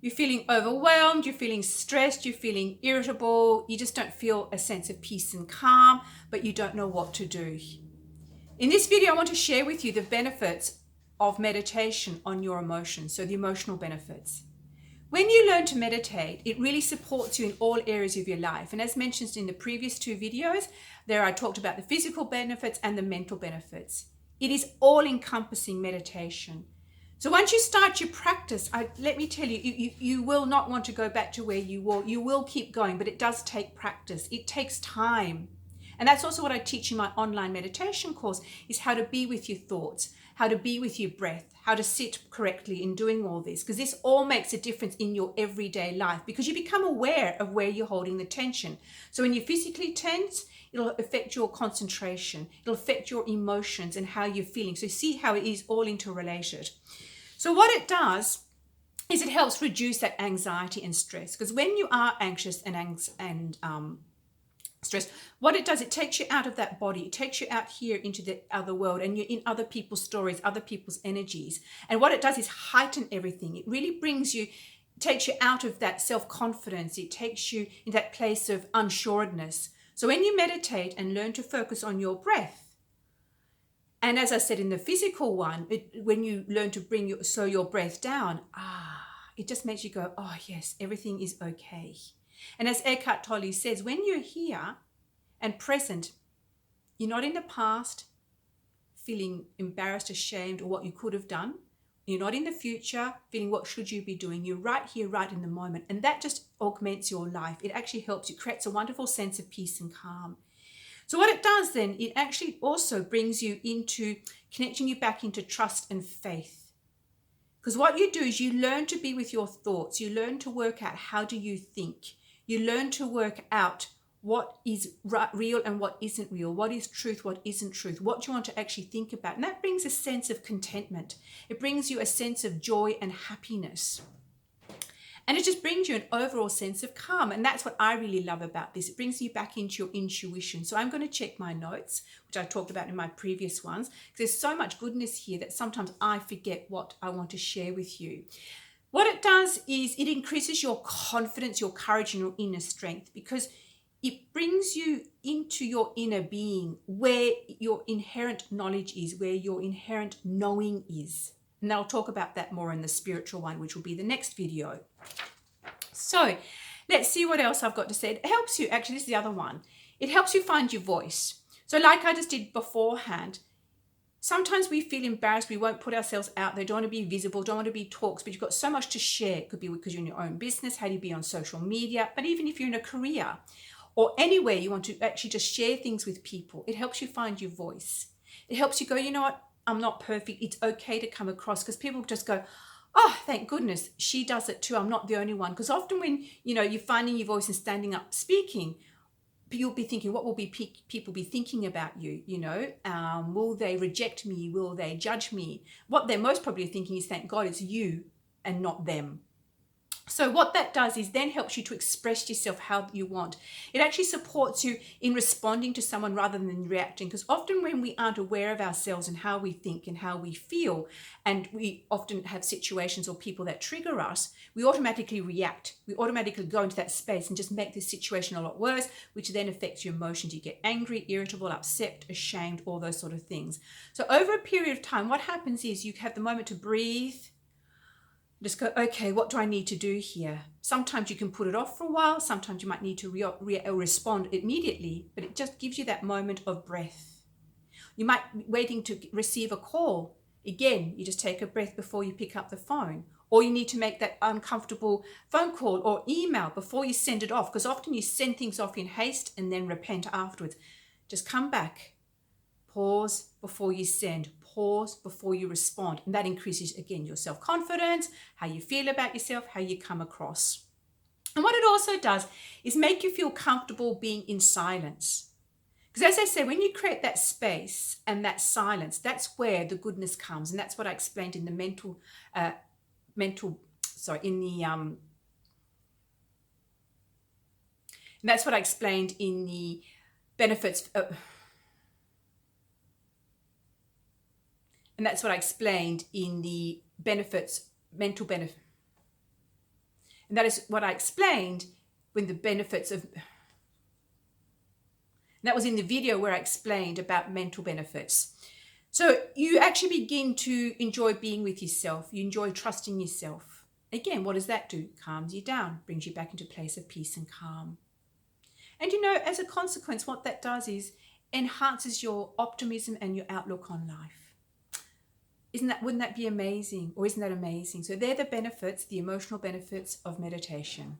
You're feeling overwhelmed, you're feeling stressed, you're feeling irritable, you just don't feel a sense of peace and calm, but you don't know what to do. In this video, I want to share with you the benefits of meditation on your emotions, so the emotional benefits. When you learn to meditate, it really supports you in all areas of your life. And as mentioned in the previous two videos, there I talked about the physical benefits and the mental benefits. It is all-encompassing meditation. So once you start your practice, let me tell you, you will not want to go back to where you were. You will keep going, but it does take practice. It takes time. And that's also what I teach in my online meditation course, is how to be with your thoughts, how to be with your breath, how to sit correctly in doing all this, because this all makes a difference in your everyday life, because you become aware of where you're holding the tension. So when you're physically tense, it'll affect your concentration, it'll affect your emotions and how you're feeling. So see how it is all interrelated. So what it does is it helps reduce that anxiety and stress, because when you are anxious and stress, what it does, it takes you out of that body, it takes you out here into the other world, and you're in other people's stories, other people's energies. And what it does is heighten everything. It really takes you out of that self-confidence. It takes you in that place of unsureness. So when you meditate and learn to focus on your breath, and as I said in the physical one, when you learn to bring your breath down, it just makes you go, oh yes, everything is okay. And as Eckhart Tolle says, when you're here and present, you're not in the past feeling embarrassed, ashamed, or what you could have done. You're not in the future feeling what should you be doing. You're right here, right in the moment. And that just augments your life. It actually helps. It creates a wonderful sense of peace and calm. So what it does then, it actually also brings you into connecting you back into trust and faith. Because what you do is you learn to be with your thoughts. You learn to work out how do you think. You learn to work out what is real and what isn't real, what is truth, what isn't truth, what do you want to actually think about. And that brings a sense of contentment. It brings you a sense of joy and happiness. And it just brings you an overall sense of calm. And that's what I really love about this. It brings you back into your intuition. So I'm going to check my notes, which I talked about in my previous ones, because there's so much goodness here that sometimes I forget what I want to share with you. What it does is it increases your confidence, your courage, and your inner strength, because it brings you into your inner being where your inherent knowledge is, where your inherent knowing is. And I'll talk about that more in the spiritual one, which will be the next video. So let's see what else I've got to say. It helps you, actually, this is the other one. It helps you find your voice. So like I just did beforehand, sometimes we feel embarrassed, we won't put ourselves out there, don't want to be visible, don't want to be talks, but you've got so much to share. It could be because you're in your own business, how do you be on social media, but even if you're in a career or anywhere you want to actually just share things with people, it helps you find your voice. It helps you go, you know what, I'm not perfect, it's okay to come across, because people just go, oh, thank goodness, she does it too, I'm not the only one. Because often when, you're finding your voice and standing up speaking, you'll be thinking, what will people be thinking about you? Will they reject me? Will they judge me? What they're most probably thinking is, thank God it's you and not them. So what that does is then helps you to express yourself how you want. It actually supports you in responding to someone rather than reacting, because often when we aren't aware of ourselves and how we think and how we feel, and we often have situations or people that trigger us, we automatically react. We automatically go into that space and just make the situation a lot worse, which then affects your emotions. You get angry, irritable, upset, ashamed, all those sort of things. So over a period of time, what happens is you have the moment to breathe. Just go, okay, what do I need to do here? Sometimes you can put it off for a while. Sometimes you might need to respond immediately, but it just gives you that moment of breath. You might be waiting to receive a call. Again, you just take a breath before you pick up the phone. Or you need to make that uncomfortable phone call or email before you send it off, because often you send things off in haste and then repent afterwards. Just come back, pause before you send, pause before you respond. And that increases, again, your self-confidence, how you feel about yourself, how you come across. And what it also does is make you feel comfortable being in silence. Because as I say, when you create that space and that silence, that's where the goodness comes. And that's what I explained in the and that's what I explained in the benefits. And that's what I explained in the benefits, mental benefit. And that is what I explained when the benefits of, that was in the video where I explained about mental benefits. So you actually begin to enjoy being with yourself. You enjoy trusting yourself. Again, what does that do? Calms you down, brings you back into a place of peace and calm. And as a consequence, what that does is enhances your optimism and your outlook on life. Wouldn't that be amazing? Or isn't that amazing? So they're the benefits, the emotional benefits of meditation.